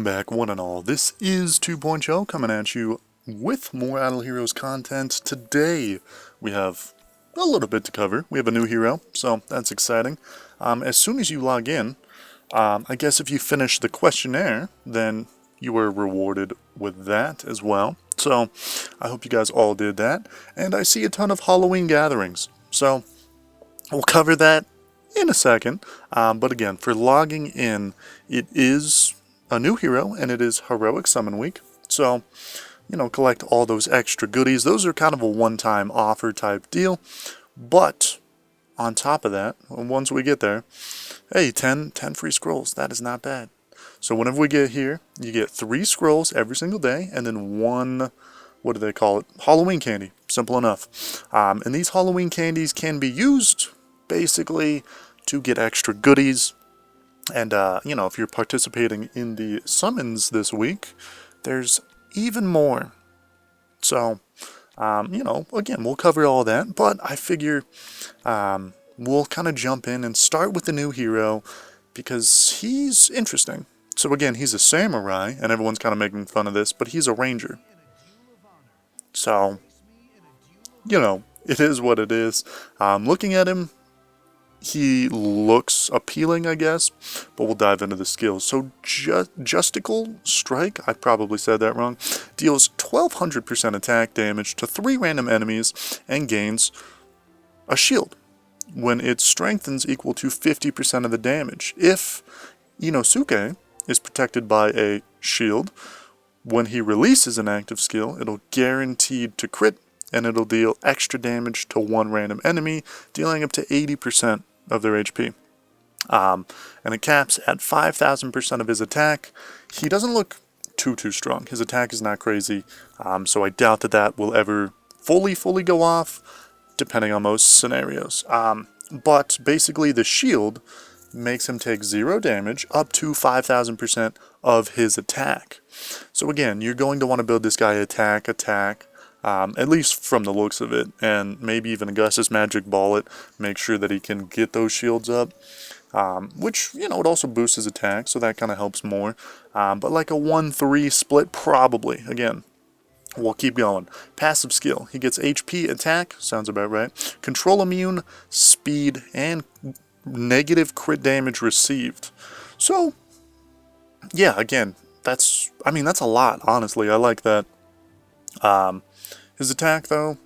Welcome back, one and all. This is 2.0 coming at you with more Idle Heroes content. Today, we have a little bit to cover. We have a new hero, so that's exciting. As soon as you log in, I guess if you finish the questionnaire, then you were rewarded with that as well. So, I hope you guys all did that. And I see a ton of Halloween gatherings, so we'll cover that in a second. But again, for logging in, it is a new hero, and it is Heroic Summon Week. So, you know, collect all those extra goodies. Those are kind of a one-time offer type deal. But on top of that, once we get there, hey, 10 free scrolls. That is not bad. So whenever we get here, you get 3 scrolls every single day, and then 1, what do they call it? Halloween candy. Simple enough. And these Halloween candies can be used basically to get extra goodies. And, you know, if you're participating in the summons this week, there's even more. So, you know, again, we'll cover all that, but I figure we'll kind of jump in and start with the new hero because he's interesting. So again, he's a samurai, and everyone's kind of making fun of this, but he's a ranger. So, you know, it is what it is. Looking at him, he looks appealing, I guess, but we'll dive into the skills. So, Justical Strike, I probably said that wrong, deals 1200% attack damage to 3 random enemies and gains a shield when its strengthens equal to 50% of the damage. If Inosuke is protected by a shield, when he releases an active skill, it'll guaranteed to crit, and it'll deal extra damage to 1 random enemy, dealing up to 80% of their HP. And it caps at 5000% of his attack. He doesn't look too strong. His attack is not crazy, so I doubt that will ever fully go off, depending on most scenarios. But basically the shield makes him take 0 damage up to 5000% of his attack. So again, you're going to want to build this guy attack, at least from the looks of it, and maybe even Augustus Magic Ball it, make sure that he can get those shields up, which, you know, it also boosts his attack, so that kind of helps more, but like a 1-3 split, probably. Again, we'll keep going. Passive skill, he gets HP, attack, sounds about right, control immune, speed, and negative crit damage received. So, yeah, again, that's a lot, honestly. I like that. His attack, though,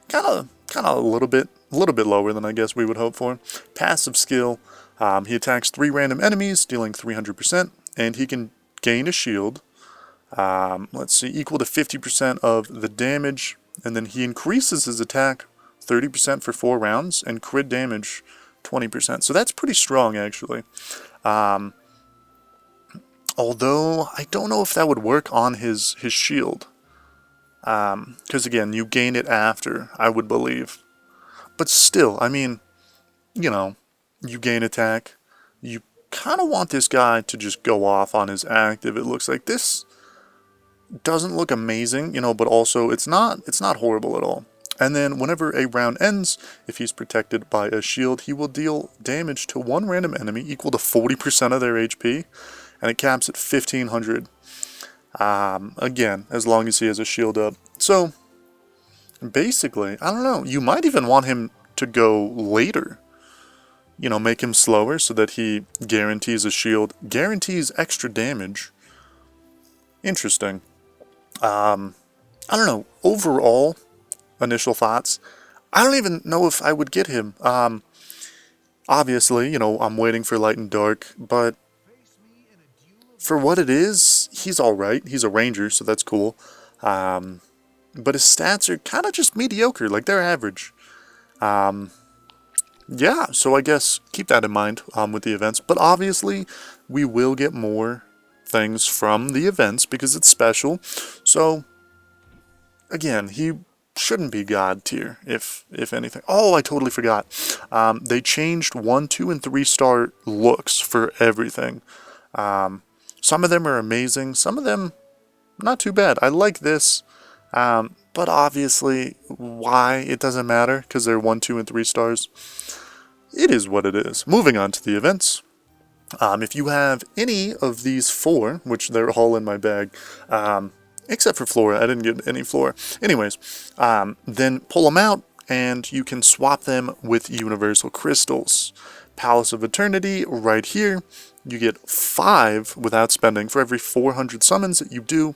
kind of a little bit lower than I guess we would hope for. Passive skill, he attacks 3 random enemies, dealing 300%, and he can gain a shield, let's see, equal to 50% of the damage, and then he increases his attack 30% for 4 rounds, and crit damage 20%. So that's pretty strong, actually. Although, I don't know if that would work on his shield. Because again, you gain it after, I would believe. But still, I mean, you know, you gain attack. You kind of want this guy to just go off on his active. It looks like this doesn't look amazing, you know, but also it's not horrible at all. And then whenever a round ends, if he's protected by a shield, he will deal damage to 1 random enemy equal to 40% of their HP, and it caps at 1500. Again, as long as he has a shield up. So, basically, I don't know, you might even want him to go later. You know, make him slower so that he guarantees a shield, guarantees extra damage. Interesting. I don't know, overall, initial thoughts, I don't even know if I would get him. Obviously, you know, I'm waiting for Light and Dark, but for what it is, he's alright. He's a ranger, so that's cool. But his stats are kind of just mediocre, like they're average. Yeah, so I guess keep that in mind with the events. But obviously, we will get more things from the events because it's special. So, again, he shouldn't be God tier, if anything. Oh, I totally forgot. They changed 1, 2, and 3 star looks for everything. Some of them are amazing. Some of them, not too bad. I like this. But obviously, why? It doesn't matter, because they're 1, 2, and 3 stars. It is what it is. Moving on to the events. If you have any of these 4, which they're all in my bag, except for Flora, I didn't get any Flora. Anyways, then pull them out, and you can swap them with Universal Crystals. Palace of Eternity, right here, you get 5 without spending for every 400 summons that you do.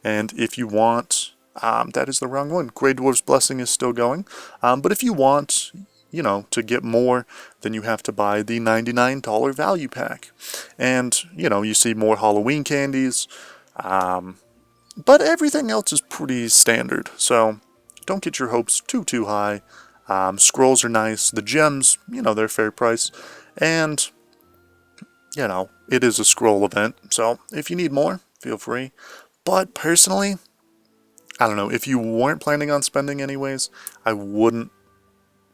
And if you want, that is the wrong one. Grey Dwarf's Blessing is still going. But if you want, you know, to get more, then you have to buy the $99 value pack. And, you know, you see more Halloween candies. But everything else is pretty standard. So don't get your hopes too high. Scrolls are nice. The gems, you know, they're fair price. And, you know, it is a scroll event. So if you need more, feel free. But personally, I don't know, if you weren't planning on spending anyways, I wouldn't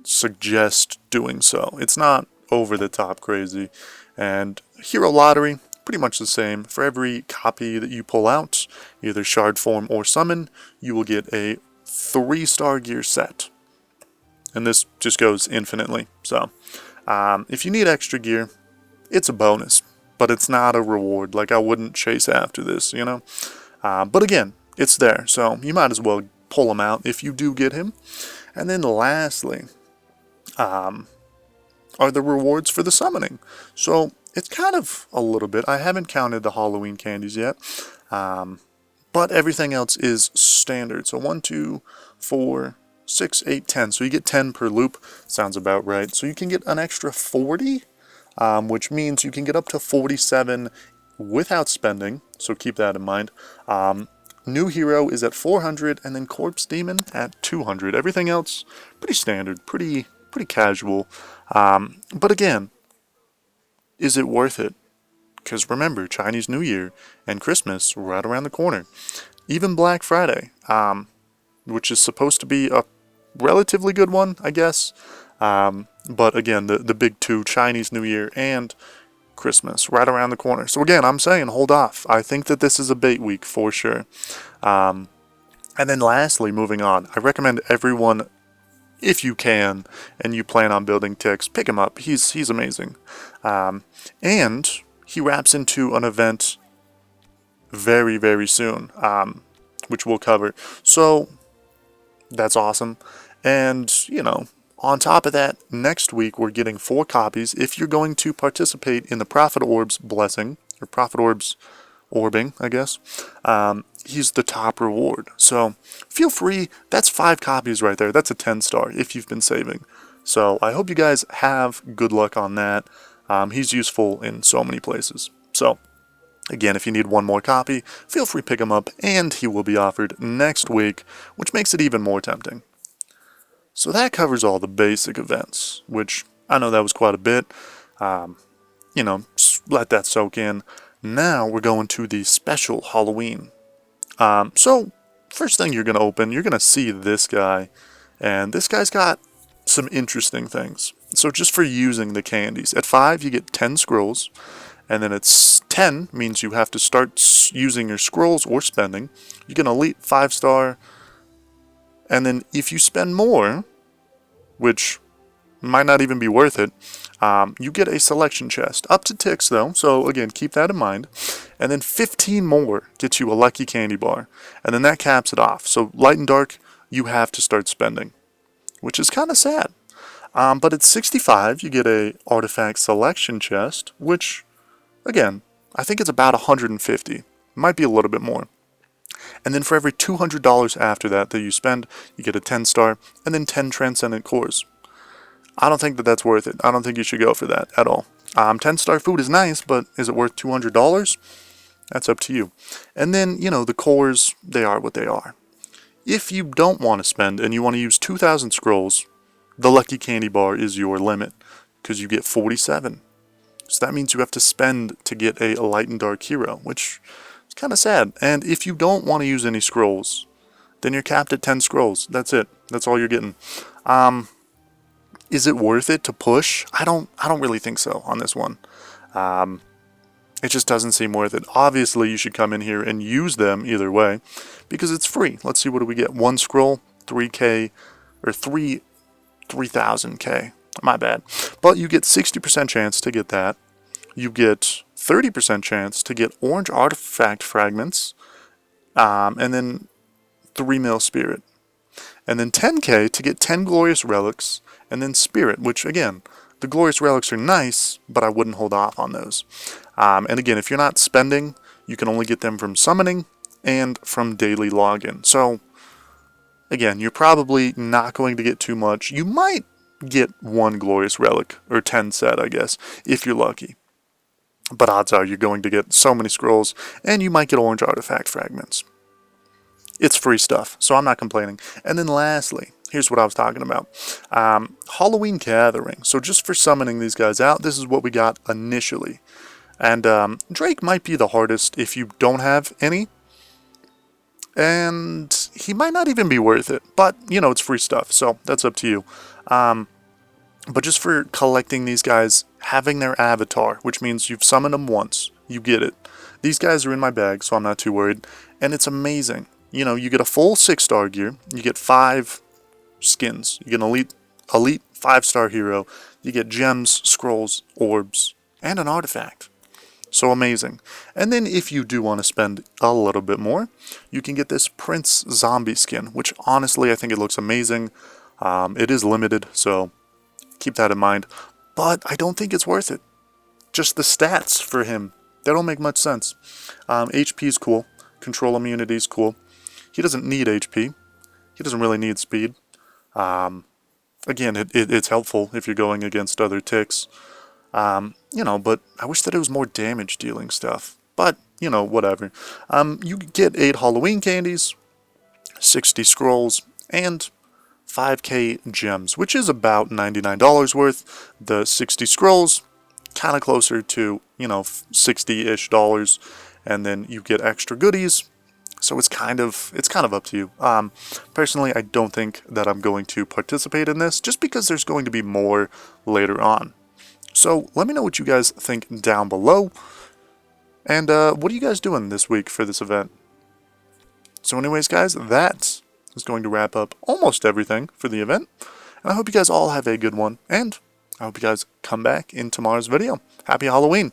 suggest doing so. It's not over the top crazy. And Hero Lottery, pretty much the same. For every copy that you pull out, either shard form or summon, you will get a 3-star gear set. And this just goes infinitely. So, if you need extra gear, it's a bonus. But it's not a reward. Like, I wouldn't chase after this, you know? But again, it's there. So, you might as well pull him out if you do get him. And then lastly, are the rewards for the summoning. So, it's kind of a little bit. I haven't counted the Halloween candies yet. But everything else is standard. So 1, 2, 4, 6, 8, 10. So you get 10 per loop. Sounds about right. So you can get an extra 40, which means you can get up to 47 without spending. So keep that in mind. New hero is at 400, and then Corpse Demon at 200. Everything else pretty standard, pretty casual. But again, is it worth it? Because remember, Chinese New Year and Christmas right around the corner. Even Black Friday, which is supposed to be a relatively good one, I guess. But again, the big 2, Chinese New Year and Christmas, right around the corner. So again, I'm saying hold off. I think that this is a bait week for sure. And then lastly, moving on, I recommend everyone, if you can, and you plan on building ticks, pick him up. He's amazing. And he wraps into an event very soon, which we'll cover. So that's awesome. And, you know, on top of that, next week we're getting 4 copies if you're going to participate in the Prophet Orbs Blessing, or Prophet Orbs Orbing, I guess. He's the top reward. So feel free. That's 5 copies right there. That's a 10-star if you've been saving. So I hope you guys have good luck on that. He's useful in so many places. So, again, if you need one more copy, feel free to pick him up, and he will be offered next week, which makes it even more tempting. So that covers all the basic events, which I know that was quite a bit. You know, let that soak in. Now we're going to the special Halloween. So, first thing you're going to open, you're going to see this guy, and this guy's got some interesting things. So just for using the candies. At 5, you get 10 scrolls. And then it's 10 means you have to start using your scrolls or spending. You get an elite 5-star. And then if you spend more, which might not even be worth it, you get a selection chest. Up to ticks though. So again, keep that in mind. And then 15 more gets you a lucky candy bar. And then that caps it off. So light and dark, you have to start spending. Which is kind of sad. But at 65, you get a artifact selection chest, which, again, I think it's about 150. Might be a little bit more. And then for every $200 after that you spend, you get a 10-star, and then 10 transcendent cores. I don't think that that's worth it. I don't think you should go for that at all. 10-star food is nice, but is it worth $200? That's up to you. And then, you know, the cores, they are what they are. If you don't want to spend and you want to use 2,000 scrolls, the lucky candy bar is your limit, because you get 47. So that means you have to spend to get a light and dark hero, which is kind of sad. And if you don't want to use any scrolls, then you're capped at 10 scrolls. That's it. That's all you're getting. Is it worth it to push? I don't really think so on this one. It just doesn't seem worth it. Obviously, you should come in here and use them either way, because it's free. Let's see, what do we get? 1 scroll, 3K, or 3,000K. My bad. But you get 60% chance to get that. you get 30% chance to get orange artifact fragments, and then 3 mil spirit. And then 10k to get 10 glorious relics, and then spirit, which again, the glorious relics are nice, but I wouldn't hold off on those. And again, if you're not spending, you can only get them from summoning and from daily login. So again, you're probably not going to get too much. You might get 1 glorious relic, or 10 set, I guess, if you're lucky. But odds are you're going to get so many scrolls, and you might get orange artifact fragments. It's free stuff, so I'm not complaining. And then lastly, here's what I was talking about. Halloween Gathering. So just for summoning these guys out, this is what we got initially. And Drake might be the hardest if you don't have any. And he might not even be worth it. But, you know, it's free stuff, so that's up to you. But just for collecting these guys, having their avatar, which means you've summoned them once, you get it. These guys are in my bag, so I'm not too worried. And it's amazing. You know, you get a full 6-star gear, you get 5 skins, you get an elite 5-star hero, you get gems, scrolls, orbs, and an artifact. So amazing. And then if you do want to spend a little bit more, you can get this Prince Zombie skin, which honestly I think it looks amazing. It is limited, so keep that in mind. But I don't think it's worth it. Just the stats for him, they don't make much sense. HP is cool, control immunity is cool. He doesn't need HP. He doesn't really need speed. Again, it's helpful if you're going against other ticks. You know, but I wish that it was more damage dealing stuff. But, you know, whatever. You get 8 Halloween candies, 60 scrolls, and 5k gems, which is about $99 worth. The 60 scrolls, kind of closer to, you know, 60-ish dollars. And then you get extra goodies. So it's kind of up to you. Personally, I don't think that I'm going to participate in this, just because there's going to be more later on. So let me know what you guys think down below. And what are you guys doing this week for this event? So anyways, guys, that is going to wrap up almost everything for the event. And I hope you guys all have a good one. And I hope you guys come back in tomorrow's video. Happy Halloween!